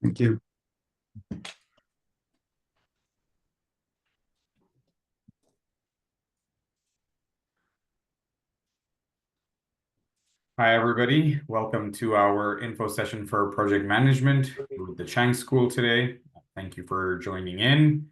Thank you. Hi, everybody. Welcome to our info session for project management with the Chang School today. Thank you for joining in.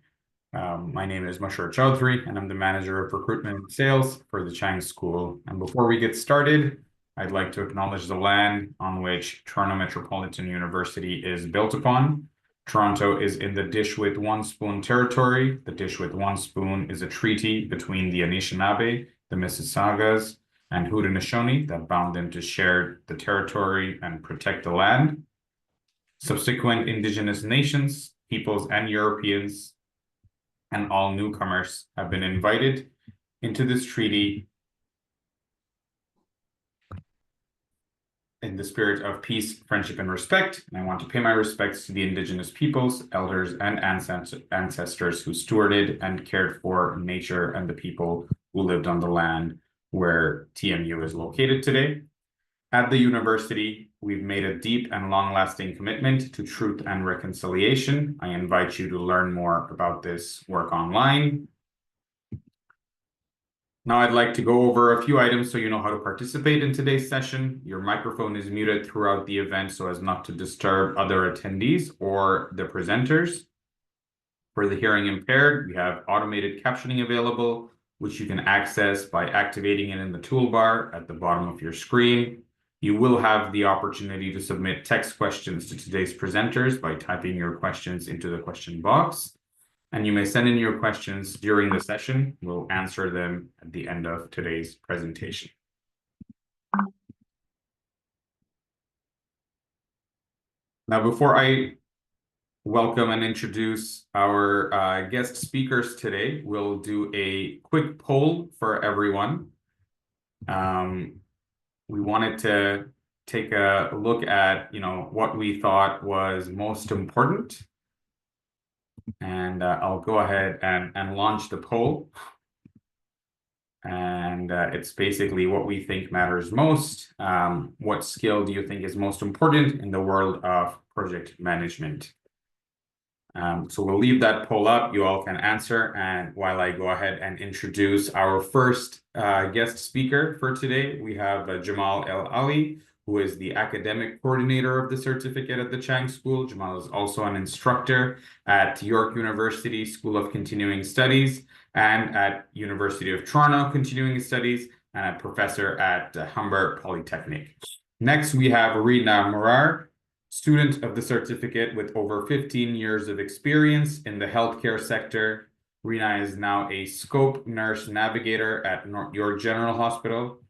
My name is Masroor Chaudhry, and I'm the manager of recruitment and sales for the Chang School. And before we get started, I'd like to acknowledge the land on which Toronto Metropolitan University is built upon. Toronto is in the Dish with One Spoon territory. The Dish with One Spoon is a treaty between the Anishinaabe, the Mississaugas, and Haudenosaunee that bound them to share the territory and protect the land. Subsequent Indigenous nations, peoples, and Europeans, and all newcomers have been invited into this treaty in the spirit of peace, friendship, and respect. And I want to pay my respects to the Indigenous peoples, elders, and ancestors who stewarded and cared for nature and the people who lived on the land where TMU is located today. At the university, we've made a deep and long-lasting commitment to truth and reconciliation. I invite you to learn more about this work online. Now I'd like to go over a few items so you know how to participate in today's session. Your microphone is muted throughout the event so as not to disturb other attendees or the presenters. For the hearing impaired, we have automated captioning available, which you can access by activating it in the toolbar at the bottom of your screen. You will have the opportunity to submit text questions to today's presenters by typing your questions into the question box. And you may send in your questions during the session. We'll answer them at the end of today's presentation. Now, before I welcome and introduce our guest speakers today, we'll do a quick poll for everyone. We wanted to take a look at, what we thought was most important. And I'll go ahead and launch the poll. And it's basically what we think matters most. What skill do you think is most important in the world of project management? So we'll leave that poll up. You all can answer. And while I go ahead and introduce our first guest speaker for today, we have Jamal El Ali, who is the academic coordinator of the certificate at the Chang School. Jamal is also an instructor at York University School of Continuing Studies and at University of Toronto Continuing Studies, and a professor at Humber Polytechnic. Next, we have Reena Murar, student of the certificate with over 15 years of experience in the healthcare sector. Reena is now a scope nurse navigator at York General Hospital.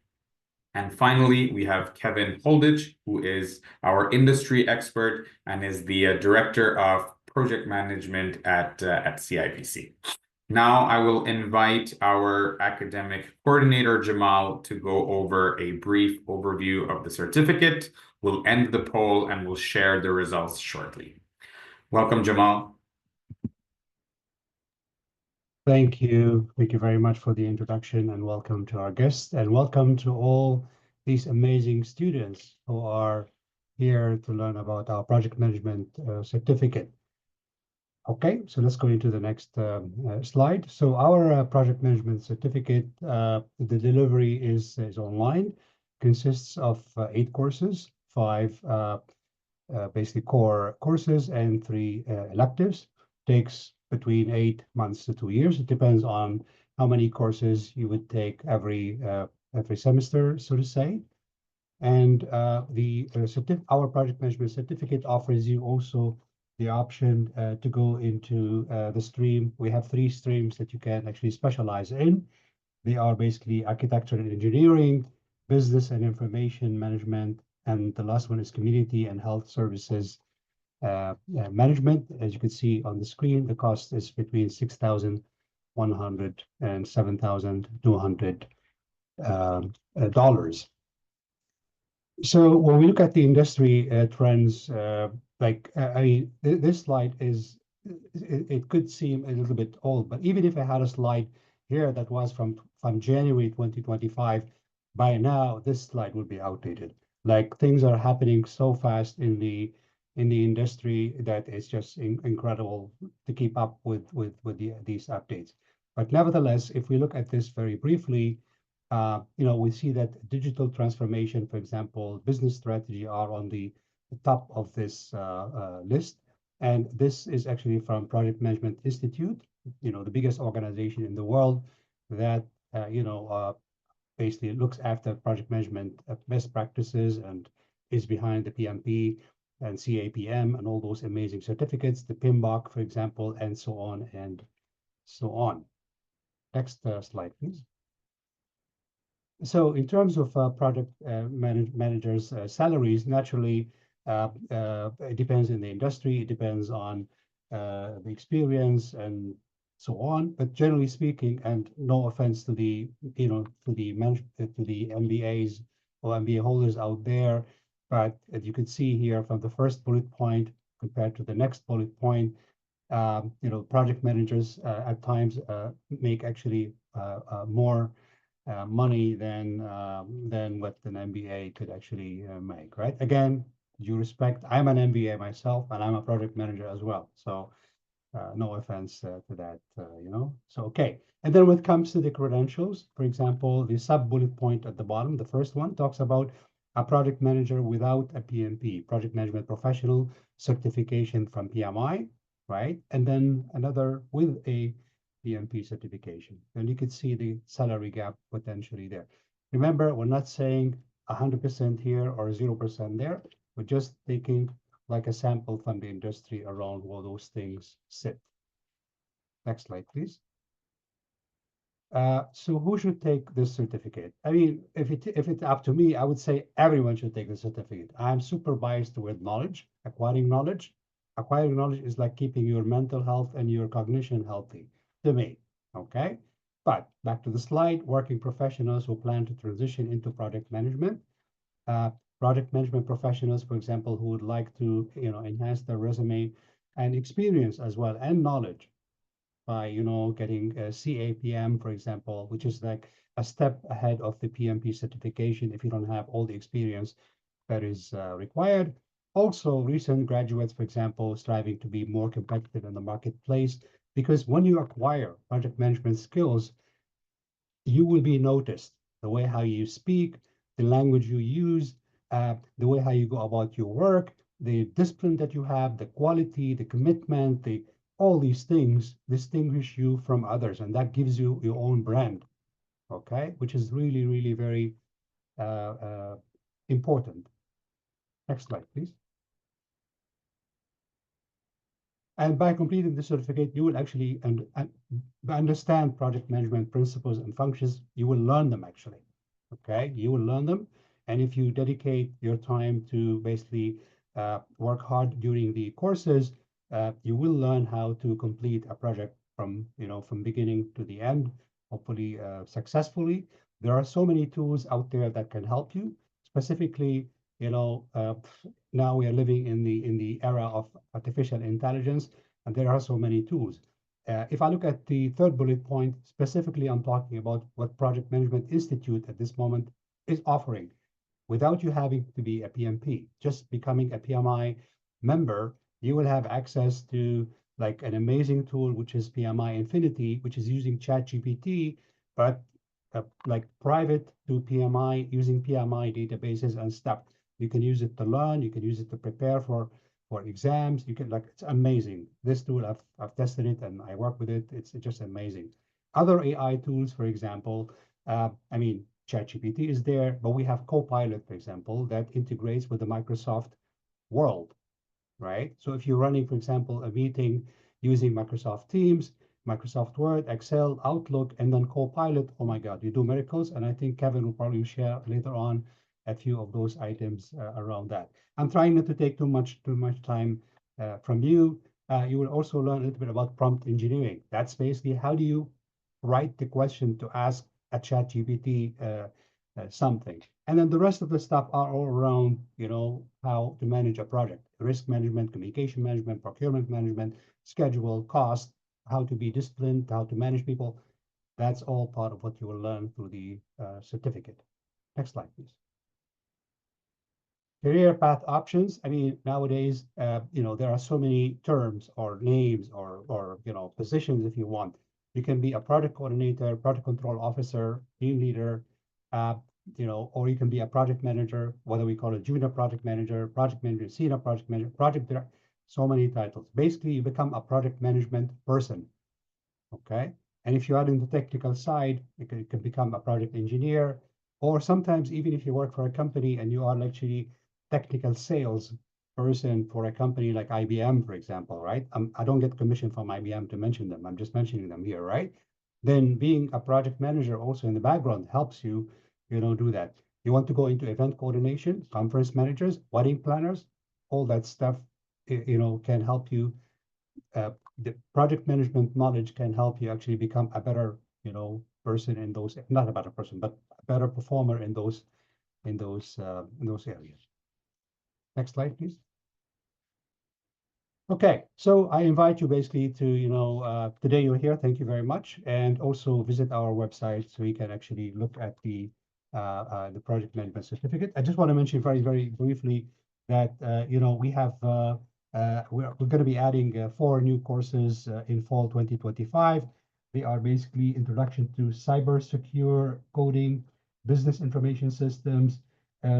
And finally, we have Kevin Holditch, who is our industry expert and is the director of project management at CIPC. Now I will invite our academic coordinator, Jamal, to go over a brief overview of the certificate. We'll end the poll and we'll share the results shortly. Welcome, Jamal. Thank you. Thank you very much for the introduction, and welcome to our guests, and welcome to all these amazing students who are here to learn about our project management certificate. Okay, so let's go into the next slide. So our project management certificate, the delivery is online, consists of 8 courses, 5 basically core courses and 3 electives. Takes between 8 months to 2 years. It depends on how many courses you would take every semester, so to say. And our project management certificate offers you also the option to go into the stream. We have 3 streams that you can actually specialize in. They are basically architecture and engineering, business and information management, and the last one is community and health services management. As you can see on the screen, the cost is between $6,100 and $7,200 dollars. So when we look at the industry trends, this slide is, it could seem a little bit old, but even if I had a slide here that was from January 2025, by now this slide would be outdated. Like, things are happening so fast in the in the industry that is just incredible to keep up with these updates. But nevertheless, if we look at this very briefly, we see that digital transformation, for example, business strategy are on the top of this list. And this is actually from Project Management Institute, the biggest organization in the world that, basically looks after project management best practices and is behind the PMP and CAPM and all those amazing certificates, the PMBOK, for example, and so on and so on. Next slide, please. So in terms of project managers' salaries, naturally, it depends in the industry, it depends on the experience and so on. But generally speaking, and no offense to the MBAs or MBA holders out there, but as you can see here from the first bullet point compared to the next bullet point, project managers at times make actually more money than what an MBA could actually make, right? Again, due respect, I'm an MBA myself, and I'm a project manager as well. So no offense to that, So, okay. And then when it comes to the credentials, for example, the sub-bullet point at the bottom, the first one talks about a project manager without a PMP, project management professional certification from PMI, right? And then another with a PMP certification. And you can see the salary gap potentially there. Remember, we're not saying 100% here or 0% there. We're just taking like a sample from the industry around where those things sit. Next slide, please. So who should take this certificate? I mean, if it's up to me, I would say everyone should take the certificate. I'm super biased toward knowledge, acquiring knowledge. Acquiring knowledge is like keeping your mental health and your cognition healthy to me, okay? But back to the slide, working professionals who plan to transition into project management. Project management professionals, for example, who would like to, enhance their resume and experience as well and knowledge by, getting a CAPM, for example, which is like a step ahead of the PMP certification if you don't have all the experience that is required. Also, recent graduates, for example, striving to be more competitive in the marketplace, because when you acquire project management skills, you will be noticed. The way how you speak, the language you use, the way how you go about your work, the discipline that you have, the quality, the commitment, all these things distinguish you from others, and that gives you your own brand, okay? Which is really, really very important. Next slide, please. And by completing the certificate, you will actually understand project management principles and functions. You will learn them actually, okay? You will learn them. And if you dedicate your time to basically work hard during the courses, you will learn how to complete a project from beginning to the end, hopefully successfully. There are so many tools out there that can help you. Specifically, now we are living in the era of artificial intelligence, and there are so many tools. If I look at the third bullet point, specifically, I'm talking about what Project Management Institute at this moment is offering. Without you having to be a PMP, just becoming a PMI member, you will have access to like an amazing tool, which is PMI Infinity, which is using ChatGPT, but like private to PMI, using PMI databases and stuff. You can use it to learn, you can use it to prepare for exams. You can it's amazing. This tool, I've tested it and I work with it. It's just amazing. Other AI tools, for example, ChatGPT is there, but we have Copilot, for example, that integrates with the Microsoft world, right? So if you're running, for example, a meeting using Microsoft Teams, Microsoft Word, Excel, Outlook, and then Copilot, oh my God, you do miracles. And I think Kevin will probably share later on a few of those items around that. I'm trying not to take too much time from you. You will also learn a little bit about prompt engineering. That's basically how do you write the question to ask a ChatGPT something. And then the rest of the stuff are all around, how to manage a project, risk management, communication management, procurement management, schedule, cost, how to be disciplined, how to manage people. That's all part of what you will learn through the certificate. Next slide, please. career path options. I mean, nowadays, there are so many terms or names or positions if you want. You can be a project coordinator, project control officer, team leader, uh, or you can be a project manager, whether we call it junior project manager, senior project manager, project director, so many titles. Basically, you become a project management person. Okay. And if you are in the technical side, you can become a project engineer, or sometimes even if you work for a company and you are actually technical sales person for a company like IBM, for example, right? I don't get commission from IBM to mention them. I'm just mentioning them here, right? Then being a project manager also in the background helps you, do that. You want to go into event coordination, conference managers, wedding planners, all that stuff, can help you the project management knowledge can help you actually become a better, person in those, not a better person, but a better performer in those areas. Next slide, please. Okay, so I invite you basically to, today you're here, thank you very much, and also visit our website so you can actually look at the project management certificate. I just want to mention very, very briefly that, we have, we're going to be adding 4 new courses in fall 2025. They are basically introduction to cyber secure coding, business information systems,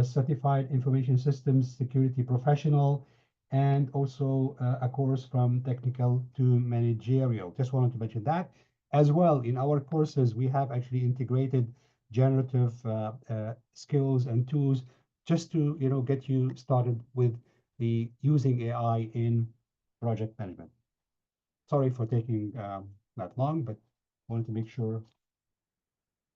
certified information systems security professional, and also a course from technical to managerial. Just wanted to mention that. As well, in our courses, we have actually integrated generative skills and tools just to get you started with the using AI in project management. Sorry for taking that long, but wanted to make sure.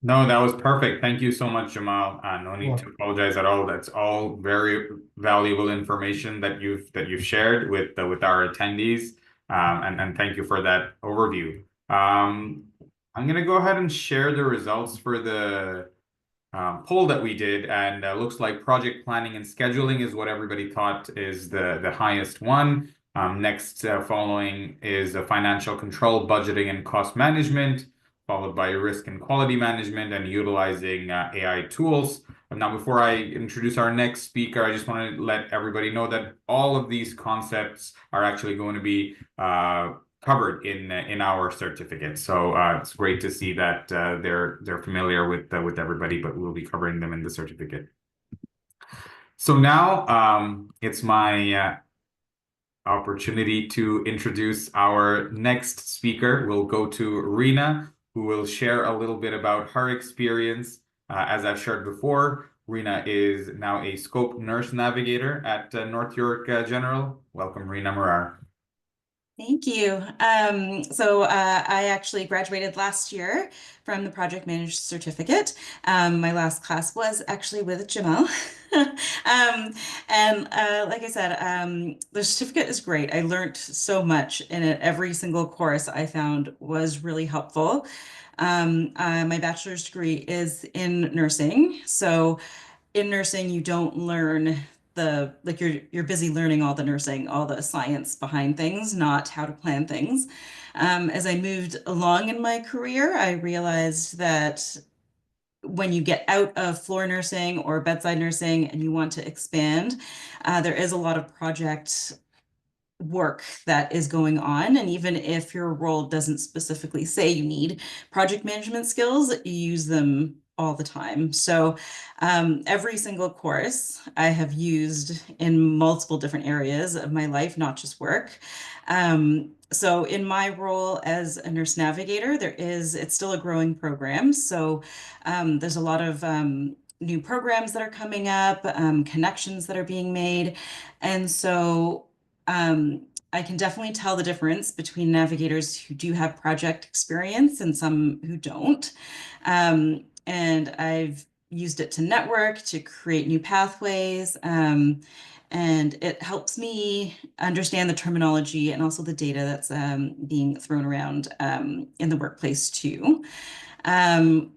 No, that was perfect. Thank you so much, Jamal. No need to Welcome. apologize at all. That's all very valuable information that you've shared with our attendees. And thank you for that overview. I'm gonna go ahead and share the results for the poll that we did, and looks like project planning and scheduling is what everybody thought is the highest one. Next, following is financial control, budgeting, and cost management, followed by risk and quality management and utilizing AI tools. Now, before I introduce our next speaker, I just want to let everybody know that all of these concepts are actually going to be covered in our certificate. So it's great to see that they're familiar with everybody, but we'll be covering them in the certificate. So now it's my opportunity to introduce our next speaker. We'll go to Rina, who will share a little bit about her experience. As I've shared before, Rina is now a scope nurse navigator at North York General. Welcome, Rina Murar. Thank you. I actually graduated last year from the Project Manager Certificate. My last class was actually with Jamal. Like I said, the certificate is great. I learned so much in it. Every single course I found was really helpful. My bachelor's degree is in nursing. So in nursing, you don't learn you're busy learning all the nursing, all the science behind things, not how to plan things. As I moved along in my career, I realized that when you get out of floor nursing or bedside nursing and you want to expand, there is a lot of project work that is going on. And even if your role doesn't specifically say you need project management skills, you use them all the time. So every single course I have used in multiple different areas of my life, not just work. So in my role as a nurse navigator, it's still a growing program. So there's a lot of new programs that are coming up, connections that are being made. And so I can definitely tell the difference between navigators who do have project experience and some who don't. And I've used it to network, to create new pathways, and it helps me understand the terminology and also the data that's being thrown around in the workplace too. And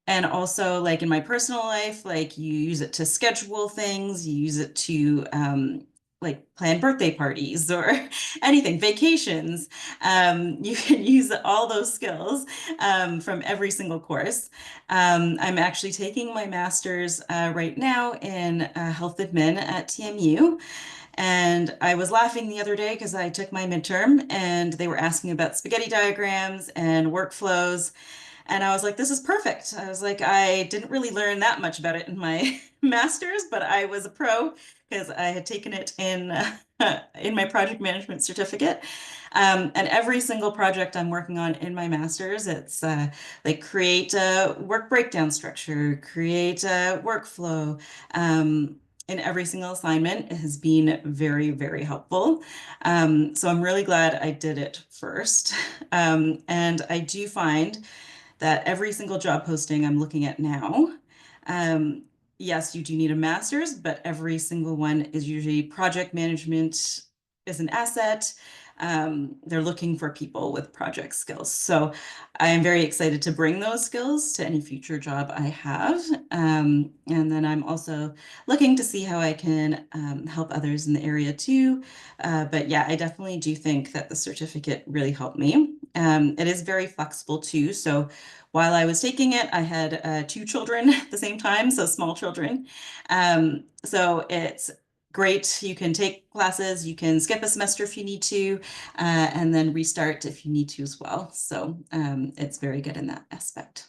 also, like in my personal life, like you use it to schedule things, you use it to like plan birthday parties or anything, vacations. You can use all those skills from every single course. I'm actually taking my master's right now in health admin at TMU. And I was laughing the other day because I took my midterm and they were asking about spaghetti diagrams and workflows. And I was like, this is perfect. I was like, I didn't really learn that much about it in my master's, but I was a pro because I had taken it in my project management certificate. And every single project I'm working on in my master's, it's like create a work breakdown structure, create a workflow. In every single assignment, it has been very, very helpful. So I'm really glad I did it first. And I do find that every single job posting I'm looking at now, yes, you do need a master's, but every single one is usually project management is an asset. They're looking for people with project skills. So I am very excited to bring those skills to any future job I have. And then I'm also looking to see how I can help others in the area too. But yeah, I definitely do think that the certificate really helped me. It is very flexible too. So while I was taking it, I had 2 children at the same time, so small children. So it's great. You can take classes, you can skip a semester if you need to, and then restart if you need to as well. So it's very good in that aspect.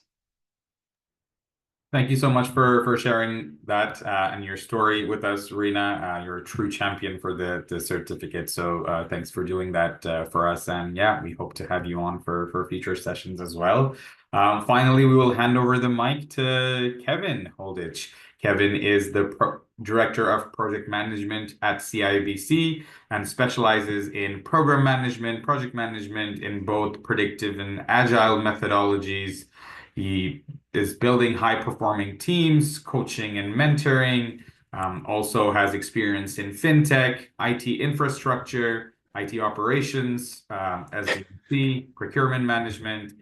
Thank you so much for sharing that and your story with us, Rena. You're a true champion for the certificate. So thanks for doing that for us. And yeah, we hope to have you on for future sessions as well. Finally, we will hand over the mic to Kevin Holditch. Kevin is the Director of Project Management at CIBC and specializes in program management, project management in both predictive and agile methodologies. He is building high-performing teams, coaching and mentoring, also has experience in fintech, IT infrastructure, IT operations, as you can see, procurement management.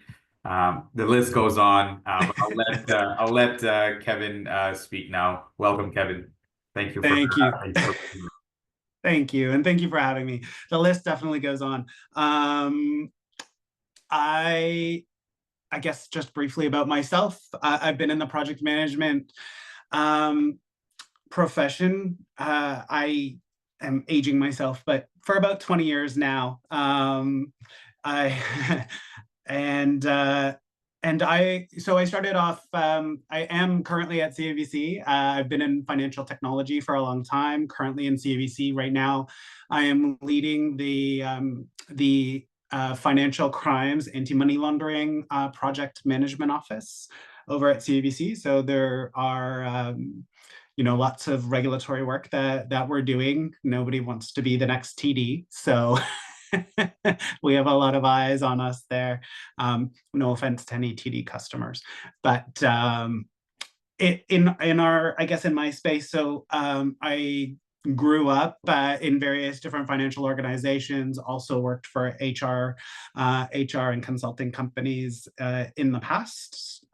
The list goes on, but I'll let Kevin speak now. Welcome, Kevin. Thank you. Thank you. Thank you. And thank you for having me. The list definitely goes on. I guess just briefly about myself, I've been in the project management profession. I am aging myself, but for about 20 years now. So I started off, I am currently at CIBC. I've been in financial technology for a long time, currently in CIBC right now. I am leading the financial crimes, anti-money laundering project management office over at CIBC. So there are lots of regulatory work that we're doing. Nobody wants to be the next TD. So we have a lot of eyes on us there. No offense to any TD customers, but in my space, so I grew up in various different financial organizations, also worked for HR and consulting companies in the past,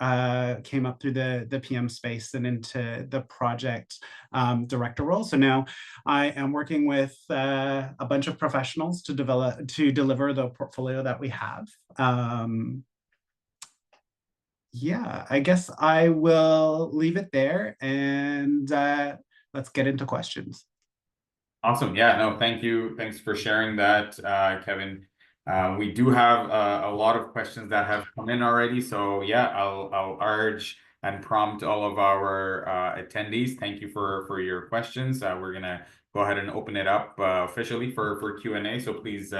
came up through the PM space and into the project director role. So now I am working with a bunch of professionals to deliver the portfolio that we have. Yeah, I guess I will leave it there and let's get into questions. Awesome. Yeah, no, thank you. Thanks for sharing that, Kevin. We do have a lot of questions that have come in already. So yeah, I'll urge and prompt all of our attendees. Thank you for your questions. We're gonna go ahead and open it up officially for Q&A. So please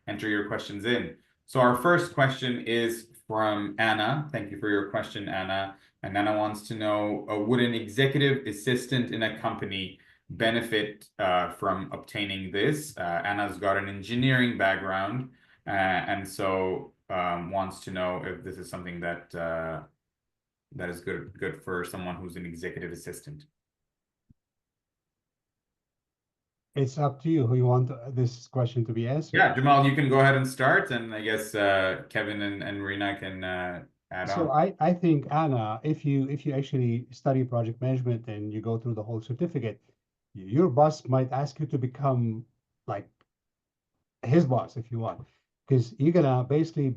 enter your questions in. So our first question is from Anna. Thank you for your question, Anna. And Anna wants to know, would an executive assistant in a company benefit from obtaining this? Anna's got an engineering background and so wants to know if this is something that that is good for someone who's an executive assistant. It's up to you who you want this question to be answered. Yeah, Jamal, you can go ahead and start, and I guess Kevin and Rena can add on. So I think, Anna, if you actually study project management and you go through the whole certificate, Your boss might ask you to become like his boss if you want, because you're gonna basically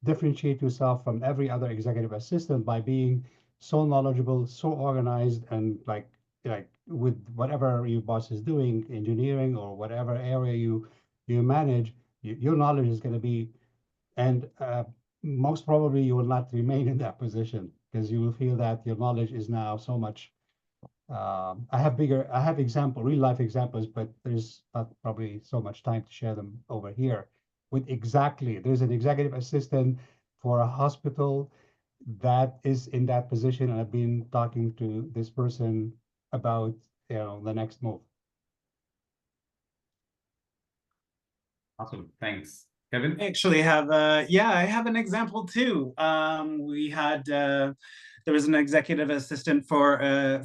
differentiate yourself from every other executive assistant by being so knowledgeable, so organized, and like with whatever your boss is doing, engineering or whatever area you manage, your knowledge is going to be, and most probably you will not remain in that position because you will feel that your knowledge is now so much. I have real life examples, but there's not probably so much time to share them over here. There's an executive assistant for a hospital that is in that position, and I've been talking to this person about, the next move. Awesome, thanks. Kevin? I actually have I have an example too. We had there was an executive assistant for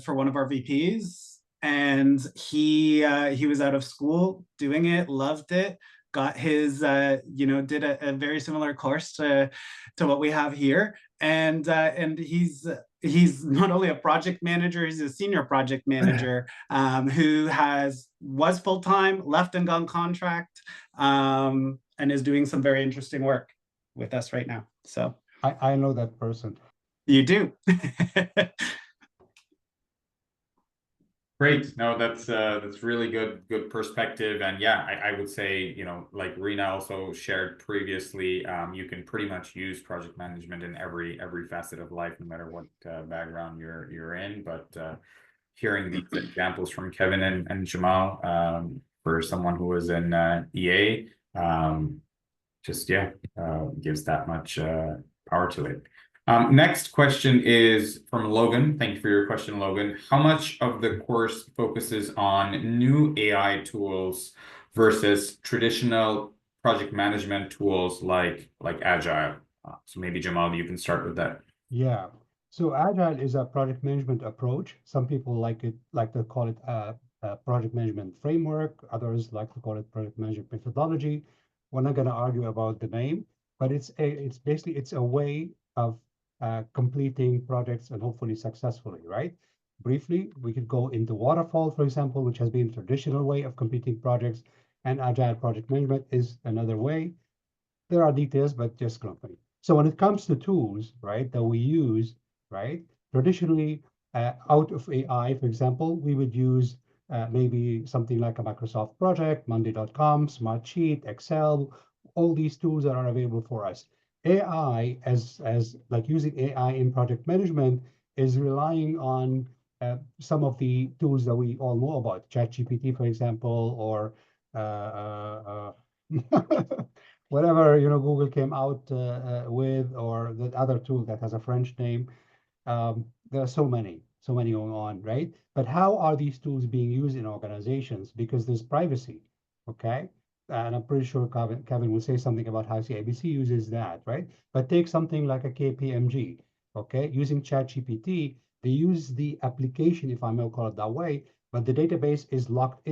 one of our VPs, and he was out of school doing it, loved it, got his did a very similar course to what we have here, and he's not only a project manager, he's a senior project manager who was full-time, left and gone contract, and is doing some very interesting work with us right now. So I know that person. you do. Great. No, that's really good perspective. And yeah, I would say, like Rena also shared previously, you can pretty much use project management in every facet of life, no matter what background you're in. But hearing these examples from Kevin and Jamal, for someone who was in EA, gives that much power to it. Next question is from Logan. Thank you for your question, Logan. How much of the course focuses on new AI tools versus traditional project management tools like Agile? So maybe Jamal, you can start with that. Yeah. So Agile is a project management approach. Some people like to call it a project management framework. Others like to call it project management methodology. We're not going to argue about the name, but it's basically a way of completing projects and hopefully successfully, right? Briefly, we could go into waterfall, for example, which has been a traditional way of completing projects, and agile project management is another way. There are details, but just company. So when it comes to tools, right, that we use, right, traditionally out of AI, for example, we would use maybe something like a Microsoft project, Monday.com, Smartsheet, Excel, all these tools that are available for us. AI, as like using AI in project management, is relying on some of the tools that we all know about, ChatGPT, for example, or whatever Google came out with, or the other tool that has a French name. There are so many going on, right? But how are these tools being used in organizations? Because there's privacy, okay? And I'm pretty sure Kevin will say something about how CIBC uses that, right? But take something like a KPMG, okay? Using ChatGPT, they use the application, if I may call it that way, but the database is locked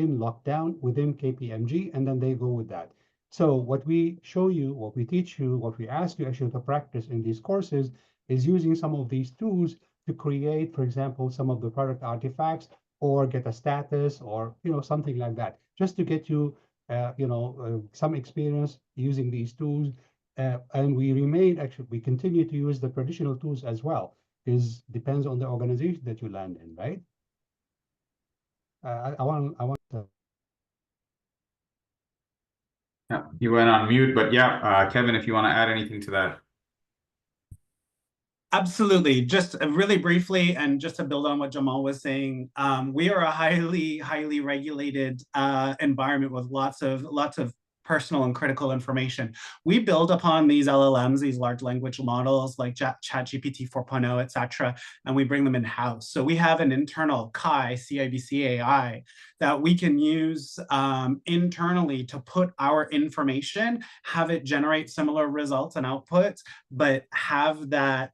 down within KPMG, and then they go with that. So what we show you, what we teach you, what we ask you actually to practice in these courses is using some of these tools to create, for example, some of the product artifacts or get a status or, something like that, just to get you some experience using these tools. And we continue to use the traditional tools as well, because depends on the organization that you land in, right? I want to. Yeah, you went on mute, but yeah, Kevin, if you want to add anything to that. Absolutely. Just really briefly, and just to build on what Jamal was saying, we are a highly regulated environment with lots of personal and critical information. We build upon these LLMs, these large language models like ChatGPT 4.0, etc., and we bring them in-house. So we have an internal CIBC AI, that we can use internally to put our information, have it generate similar results and outputs, but have that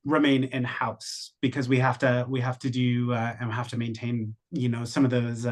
remain in-house, because we have to do and have to maintain some of those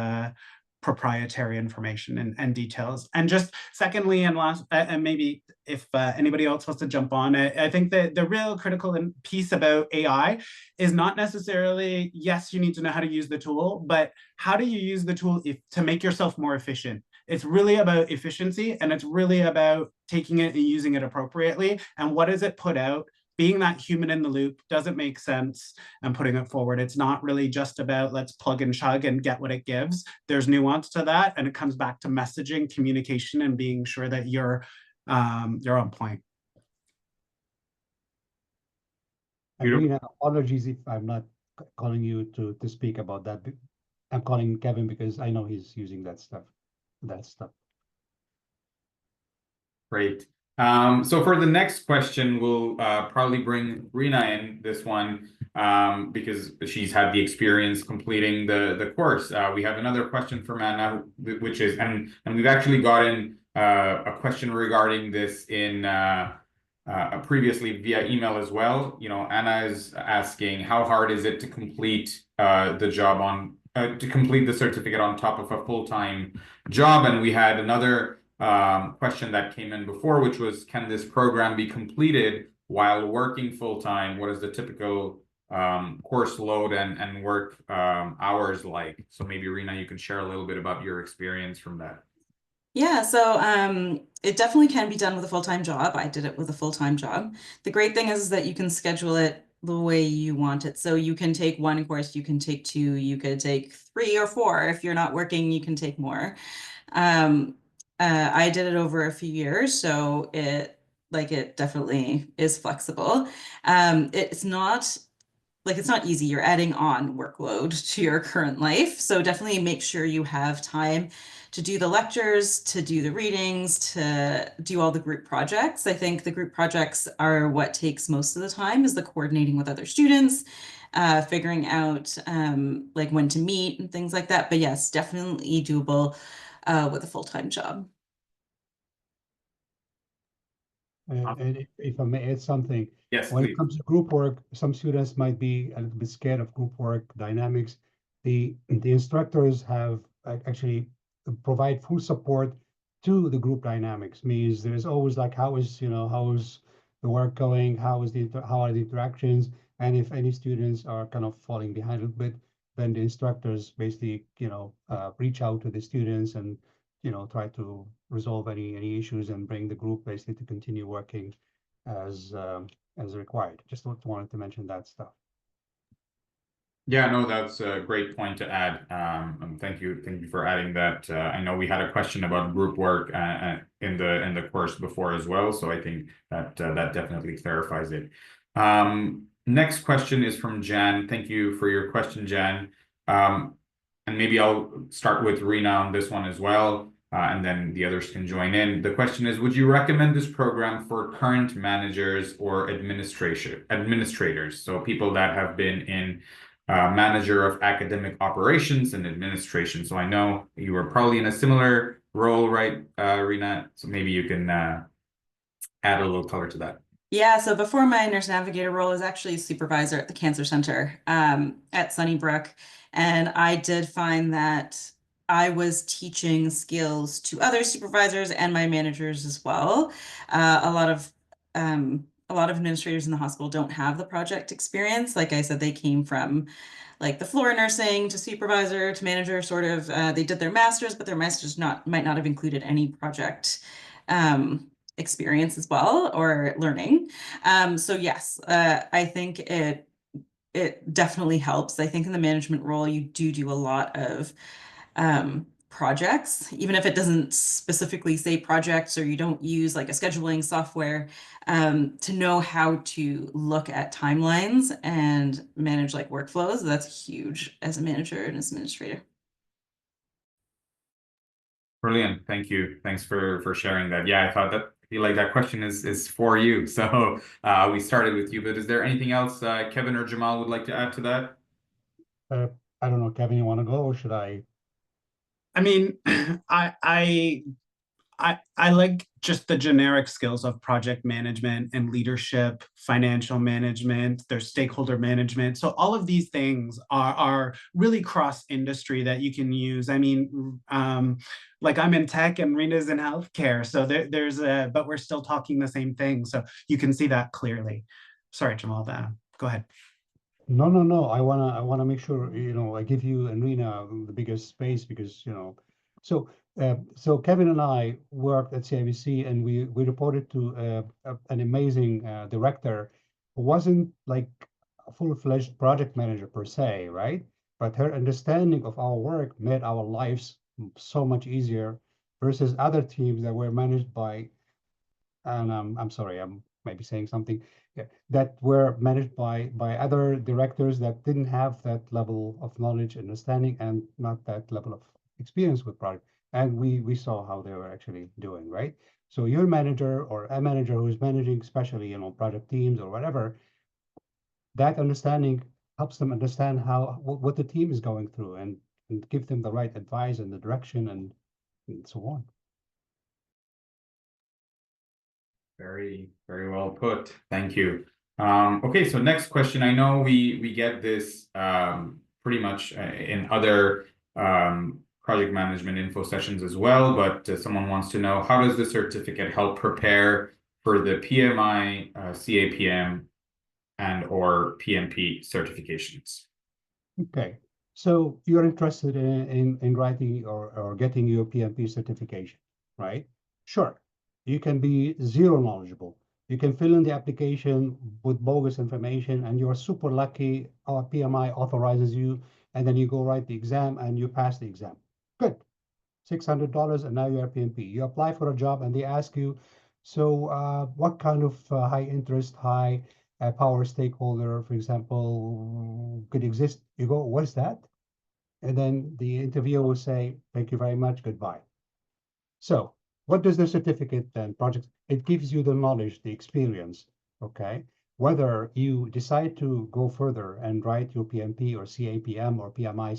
proprietary information and details. And just secondly, and last, and maybe if anybody else wants to jump on, I think that the real critical piece about AI is not necessarily, yes, you need to know how to use the tool, but how do you use the tool to make yourself more efficient? It's really about efficiency, and it's really about taking it and using it appropriately. And what does it put out? Being that human in the loop, does it make sense, and putting it forward. It's not really just about let's plug and chug and get what it gives. There's nuance to that, and it comes back to messaging, communication, and being sure that you're on point. Irina, apologies if I'm not calling you to speak about that. I'm calling Kevin because I know he's using that stuff. Great. So for the next question, we'll probably bring Rina in this one because she's had the experience completing the course. We have another question from Anna, which is, and we've actually gotten a question regarding this in previously via email as well. You know, Anna is asking, how hard is it to complete the job on to complete the certificate on top of a full-time job? And we had another question that came in before, which was, can this program be completed while working full-time? What is the typical course load and work hours like? So maybe Rina, you can share a little bit about your experience from that. Yeah, so it definitely can be done with a full-time job. I did it with a full-time job. The great thing is that you can schedule it the way you want it. So you can take one course, you can take two, you could take 3 or 4. If you're not working, you can take more. I did it over a few years, so it definitely is flexible. It's not easy. You're adding on workload to your current life. So definitely make sure you have time to do the lectures, to do the readings, to do all the group projects. I think the group projects are what takes most of the time, is the coordinating with other students, figuring out like when to meet and things like that. But yes, definitely doable with a full-time job. And if I may add something, Yes, when please. it comes to group work, some students might be a little bit scared of group work dynamics. The instructors have actually provide full support to the group dynamics. Means there's always like, how is the work going? How are the interactions? And if any students are kind of falling behind a little bit, then the instructors basically reach out to the students and try to resolve any issues and bring the group basically to continue working as required. Just wanted to mention that stuff. Yeah, no, that's a great point to add. And thank you for adding that. I know we had a question about group work in the course before as well, so I think that that definitely clarifies it. Next question is from Jan. Thank you for your question, Jan. And maybe I'll start with Rina on this one as well, and then the others can join in. The question is, would you recommend this program for current managers or administrators? So people that have been in manager of academic operations and administration. So I know you were probably in a similar role, right, Rina? So maybe you can add a little color to that. Yeah, so before my nurse navigator role, I was actually a supervisor at the cancer center at Sunnybrook. And I did find that I was teaching skills to other supervisors and my managers as well. A lot of administrators in the hospital don't have the project experience. Like I said, they came from like the floor nursing to supervisor to manager, sort of. They did their master's, but their master's might not have included any project experience as well, or learning. So yes, I think it definitely helps. I think in the management role, you do a lot of projects, even if it doesn't specifically say projects, or you don't use like a scheduling software, to know how to look at timelines and manage like workflows. That's huge as a manager and as administrator. Brilliant. Thank you. Thanks for sharing that. Yeah, I feel like that question is for you. So we started with you, but is there anything else Kevin or Jamal would like to add to that? I don't know, Kevin, you want to go, or should I? I mean, I I like just the generic skills of project management and leadership, financial management, there's stakeholder management. So all of these things are really cross industry that you can use. I mean, like I'm in tech and Rena's in healthcare. So but we're still talking the same thing. So you can see that clearly. Sorry, Jamal, go ahead. No. I wanna make sure, I give you and Rena the biggest space because, so Kevin and I worked at CIBC and we reported to an amazing director who wasn't like a full-fledged project manager per se, right? But her understanding of our work made our lives so much easier versus other teams that were managed by, and I'm sorry, I'm maybe saying something, that were managed by other directors that didn't have that level of knowledge, understanding, and not that level of experience with product. And we saw how they were actually doing, right? So your manager or a manager who's managing, especially, project teams or whatever, that understanding helps them understand what the team is going through and give them the right advice and the direction and so on. Very, very well put. Thank you. Okay, so next question. I know we get this pretty much in other project management info sessions as well, but someone wants to know, how does the certificate help prepare for the PMI, CAPM, and or PMP certifications? Okay, so you're interested in writing or getting your PMP certification, right? Sure, you can be zero knowledgeable. You can fill in the application with bogus information and you're super lucky, our PMI authorizes you, and then you go write the exam and you pass the exam. Good, $600 and now you're PMP. You apply for a job and they ask you, so what kind of high interest, high power stakeholder, for example, could exist? You go, what is that? And then the interviewer will say, thank you very much, goodbye. So what does the certificate then, project? It gives you the knowledge, the experience, okay? Whether you decide to go further and write your PMP or CAPM or PMI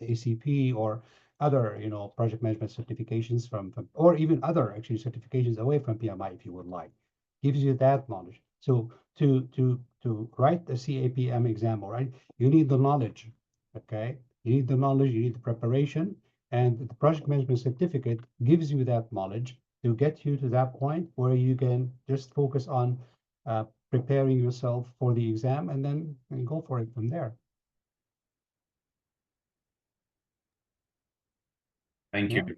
ACP or other, project management certifications from or even other actually certifications away from PMI if you would like, gives you that knowledge. So to write the CAPM exam, all right, you need the knowledge, okay? You need the knowledge, you need the preparation, and the project management certificate gives you that knowledge to get you to that point where you can just focus on preparing yourself for the exam and then go for it from there. Thank you.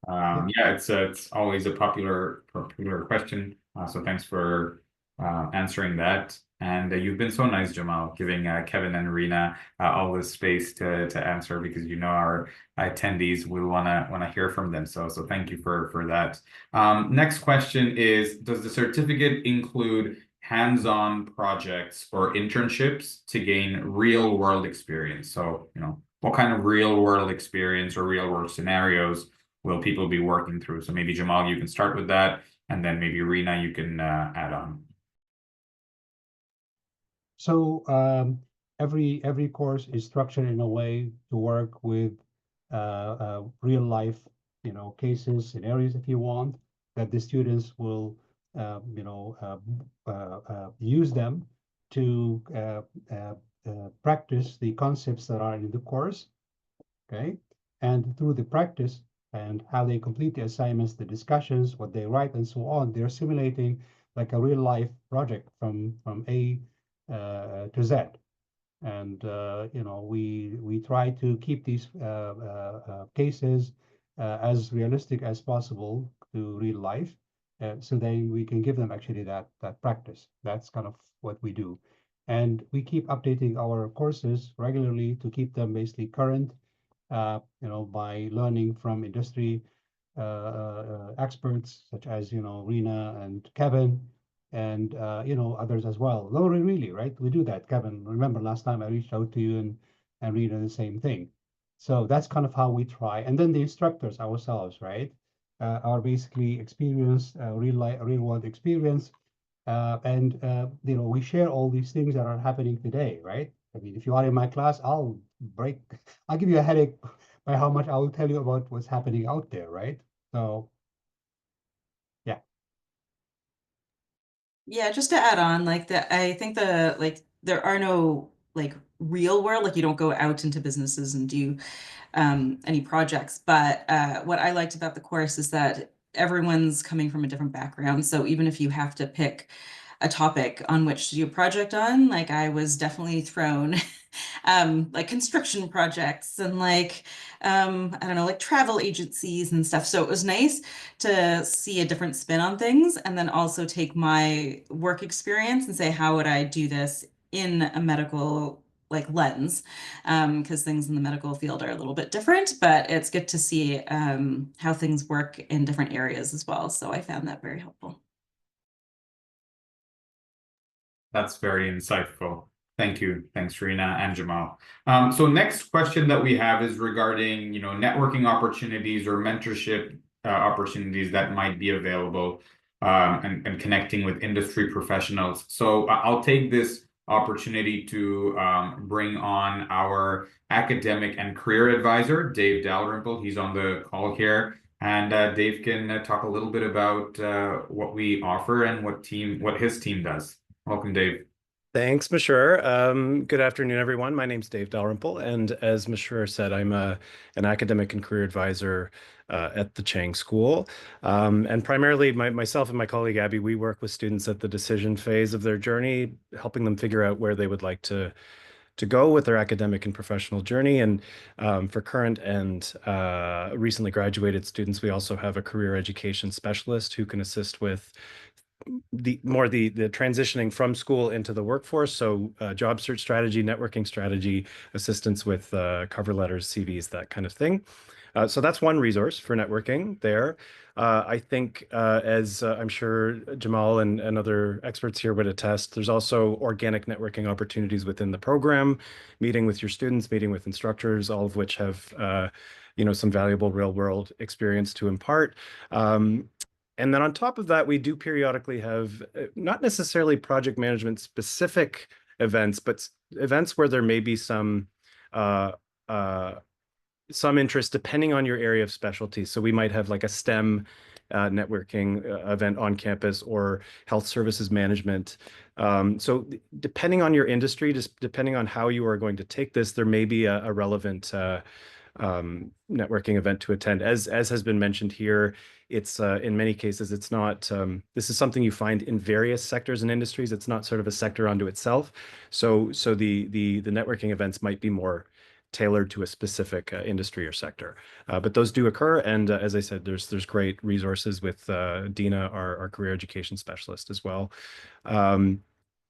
Yeah, it's always a popular question. So thanks for answering that. And you've been so nice, Jamal, giving Kevin and Rena all this space to answer, because our attendees will wanna hear from them. So thank you for that. Next question is, does the certificate include hands-on projects or internships to gain real world experience? So what kind of real world experience or real world scenarios will people be working through? So maybe Jamal, you can start with that, and then maybe Rena, you can add on. So every course is structured in a way to work with real life, cases, scenarios, if you want, that the students will, use them to practice the concepts that are in the course, okay? And through the practice and how they complete the assignments, the discussions, what they write, and so on, they're simulating like a real life project from A to Z. And we try to keep these cases as realistic as possible to real life, so then we can give them actually that practice. That's kind of what we do, and we keep updating our courses regularly to keep them basically current. By learning from industry experts such as Rena and Kevin, and others as well. No, really, right? We do that, Kevin. Remember last time I reached out to you and Rena the same thing. So that's kind of how we try. And then the instructors ourselves, right, are basically experienced, real world experience, and we share all these things that are happening today, right? I mean, if you are in my class, I'll give you a headache by how much I will tell you about what's happening out there, right? So Yeah, just to add on, I think there are no like real world, like you don't go out into businesses and do any projects. But what I liked about the course is that everyone's coming from a different background. So even if you have to pick a topic on which to do a project on, like I was definitely thrown like construction projects and I don't know, like travel agencies and stuff. So it was nice to see a different spin on things and then also take my work experience and say, how would I do this in a medical like lens? Because things in the medical field are a little bit different, but it's good to see how things work in different areas as well. So I found that very helpful. That's very insightful. Thank you. Thanks, Rena and Jamal. So next question that we have is regarding, networking opportunities or mentorship opportunities that might be available and connecting with industry professionals. So I'll take this opportunity to bring on our academic and career advisor, Dave Dalrymple. He's on the call here. And Dave can talk a little bit about what we offer and what his team does. Welcome, Dave. Thanks, Mashur. Good afternoon, everyone. My name's Dave Dalrymple, and as Mashur said, I'm an academic and career advisor at the Chang School. And primarily, myself and my colleague Abby, we work with students at the decision phase of their journey, helping them figure out where they would like to go with their academic and professional journey. And for current and recently graduated students, we also have a career education specialist who can assist with the transitioning from school into the workforce. So job search strategy, networking strategy, assistance with cover letters, CVs, that kind of thing. So that's one resource for networking there. I think as I'm sure Jamal and other experts here would attest, there's also organic networking opportunities within the program, meeting with your students, meeting with instructors, all of which have some valuable real world experience to impart. And then on top of that, we do periodically have not necessarily project management specific events, but events where there may be some interest depending on your area of specialty. So we might have like a STEM networking event on campus or health services management. So depending on your industry, just depending on how you are going to take this, there may be a relevant networking event to attend. As has been mentioned here, it's in many cases, it's not, this is something you find in various sectors and industries. It's not sort of a sector unto itself. So the networking events might be more tailored to a specific industry or sector. But those do occur. And as I said, there's great resources with Dina, our career education specialist as well.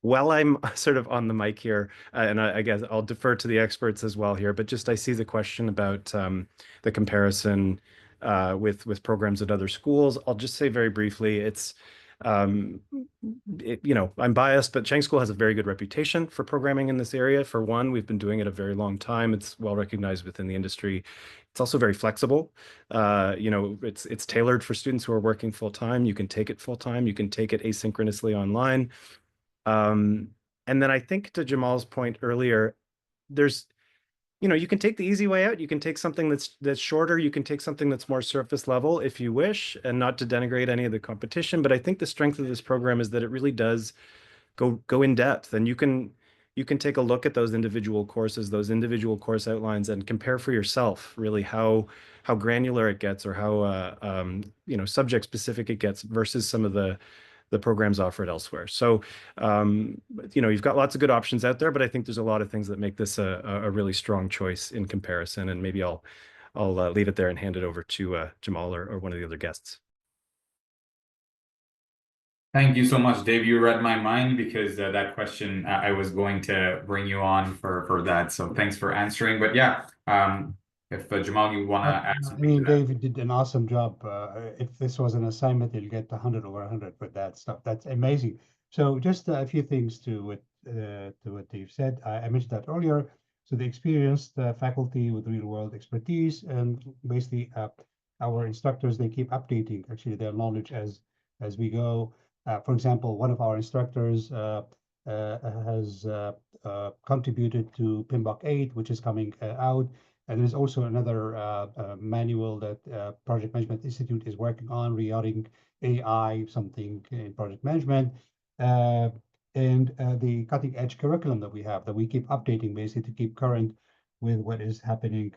While I'm sort of on the mic here, and I guess I'll defer to the experts as well here, but just I see the question about the comparison with programs at other schools. I'll just say very briefly, it's I'm biased, but Chang School has a very good reputation for programming in this area. For one, we've been doing it a very long time. It's well recognized within the industry. It's also very flexible. It's tailored for students who are working full time. You can take it full time. You can take it asynchronously online. And then I think to Jamal's point earlier, there's, you can take the easy way out. You can take something that's shorter. You can take something that's more surface level if you wish, and not to denigrate any of the competition. But I think the strength of this program is that it really does go in depth, and you can take a look at those individual courses, those individual course outlines, and compare for yourself really how granular it gets, or how subject specific it gets versus some of the programs offered elsewhere. So, you've got lots of good options out there, but I think there's a lot of things that make this a really strong choice in comparison. And maybe I'll leave it there and hand it over to Jamal or one of the other guests. Thank you so much, Dave. You read my mind, because that question, I was going to bring you on for that. So thanks for answering. But yeah, if Jamal, you want to add something to that. David did an awesome job. If this was an assignment, you'll get 100 over 100 with that stuff. That's amazing. So just a few things to what Dave said. I mentioned that earlier. So the experienced faculty with real world expertise, and basically our instructors, they keep updating actually their knowledge as we go. For example, one of our instructors has contributed to PMBOK 8, which is coming out. And there's also another manual that Project Management Institute is working on regarding AI, something in project management, and the cutting edge curriculum that we keep updating basically to keep current with what is happening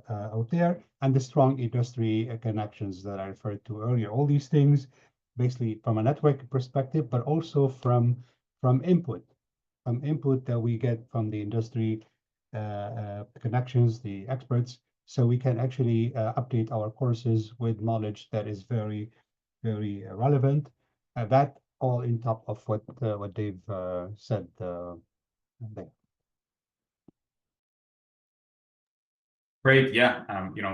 out there, and the strong industry connections that I referred to earlier. All these things basically from a network perspective, but also from input that we get from the industry connections, the experts, so we can actually update our courses with knowledge that is very, very relevant. That all in top of what Dave said there. Great, yeah.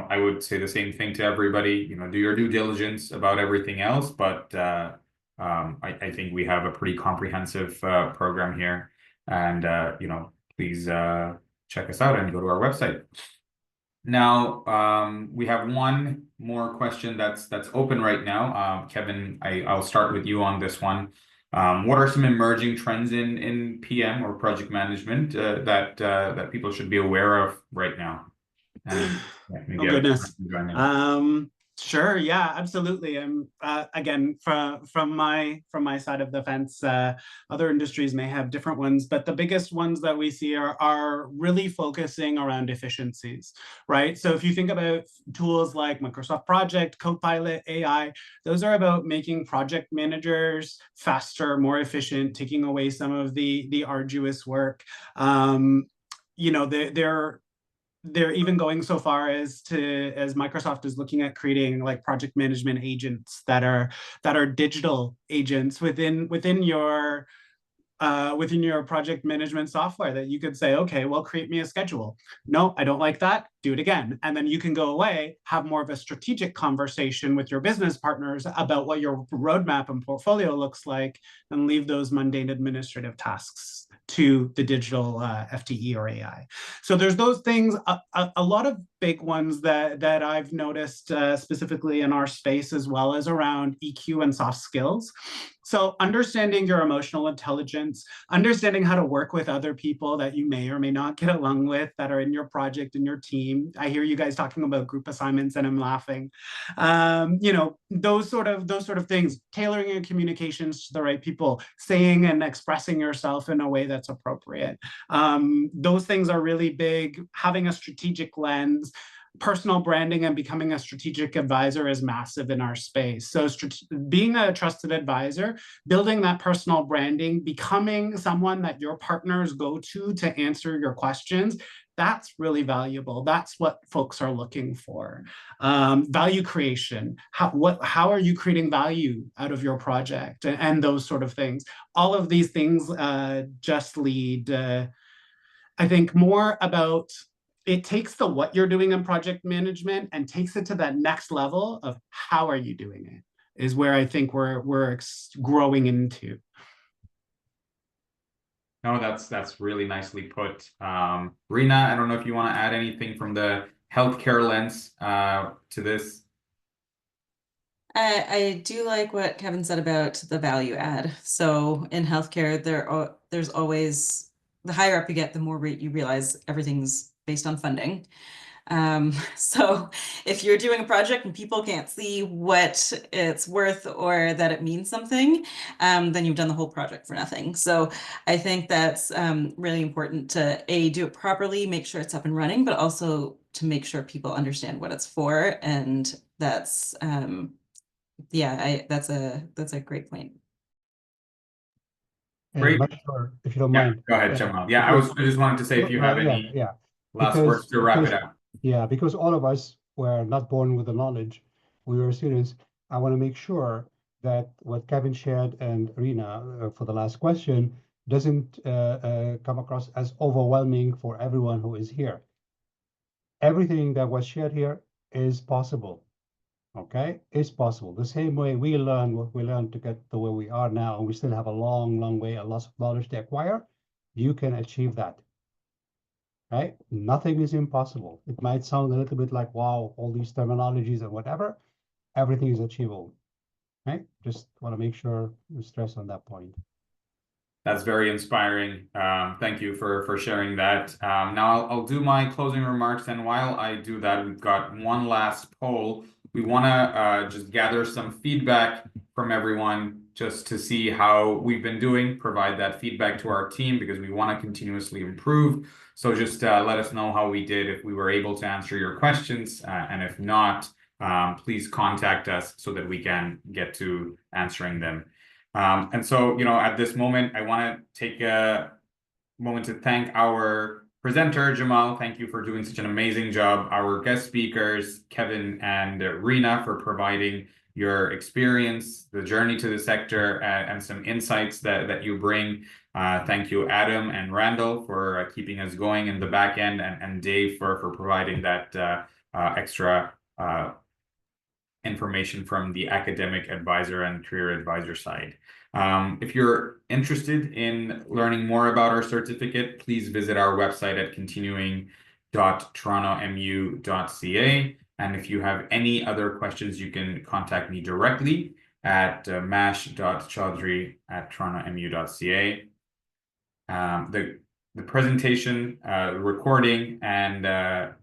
I would say the same thing to everybody. Do your due diligence about everything else, but I think we have a pretty comprehensive program here, and please check us out and go to our website. Now, we have one more question that's open right now. Kevin, I'll start with you on this one. What are some emerging trends in PM or project management that people should be aware of right now? And maybe Oh, goodness. Sure, yeah, absolutely. Again, from my side of the fence, other industries may have different ones, but the biggest ones that we see are really focusing around efficiencies, right? So if you think about tools like Microsoft Project, Copilot, AI, those are about making project managers faster, more efficient, taking away some of the arduous work. They're even going so far as Microsoft is looking at creating like project management agents that are digital agents within your project management software that you could say, okay, well, create me a schedule. No, I don't like that. Do it again. And then you can go away, have more of a strategic conversation with your business partners about what your roadmap and portfolio looks like, and leave those mundane administrative tasks to the digital FTE or AI. So there's those things, a lot of big ones that I've noticed specifically in our space, as well as around EQ and soft skills. So understanding your emotional intelligence, understanding how to work with other people that you may or may not get along with that are in your project and your team. I hear you guys talking about group assignments and I'm laughing. Those sort of things, tailoring your communications to the right people, saying and expressing yourself in a way that's appropriate. Those things are really big. Having a strategic lens, personal branding, and becoming a strategic advisor is massive in our space. So being a trusted advisor, building that personal branding, becoming someone that your partners go to answer your questions, that's really valuable. That's what folks are looking for. Value creation. How are you creating value out of your project, and those sort of things. All of these things just lead, I think, more about, it takes the what you're doing in project management and takes it to that next level of how are you doing it, is where I think we're growing into. No, that's really nicely put. Rina, I don't know if you want to add anything from the healthcare lens to this. I do like what Kevin said about the value add. So in healthcare, there's always, the higher up you get, the more you realize everything's based on funding. So if you're doing a project and people can't see what it's worth or that it means something, then you've done the whole project for nothing. So I think that's really important to do it properly, make sure it's up and running, but also to make sure people understand what it's for. And that's that's a great point. Great. If you don't mind. Go ahead, Jamal. Yeah, I just wanted to say if you have any last words to wrap it up. Yeah, because all of us were not born with the knowledge. We were students. I want to make sure that what Kevin shared and Rina for the last question doesn't come across as overwhelming for everyone who is here. Everything that was shared here is possible. Okay, it's possible. The same way we learn what we learned to get to where we are now, and we still have a long, long way, a lot of knowledge to acquire, you can achieve that. Right? Nothing is impossible. It might sound a little bit like, wow, all these terminologies and whatever, everything is achievable. Right? Just want to make sure we stress on that point. That's very inspiring. Thank you for sharing that. Now I'll do my closing remarks, and while I do that, we've got one last poll. We want to just gather some feedback from everyone just to see how we've been doing, provide that feedback to our team because we want to continuously improve. So just let us know how we did, if we were able to answer your questions, and if not, please contact us so that we can get to answering them. And so, at this moment, I want to take a moment to thank our presenter, Jamal. Thank you for doing such an amazing job. Our guest speakers, Kevin and Rina, for providing your experience, the journey to the sector, and some insights that you bring. Thank you, Adam and Randall, for keeping us going in the back end, and Dave for providing that extra information from the academic advisor and career advisor side. If you're interested in learning more about our certificate, please visit our website at continuing.torontomu.ca. And if you have any other questions, you can contact me directly at mash.chaudhry@torontomu.ca. The presentation, recording, and a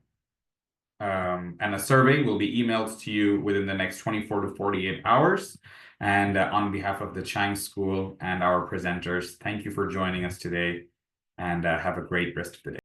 survey will be emailed to you within the next 24 to 48 hours. And on behalf of the Chang School and our presenters, thank you for joining us today, and have a great rest of the day.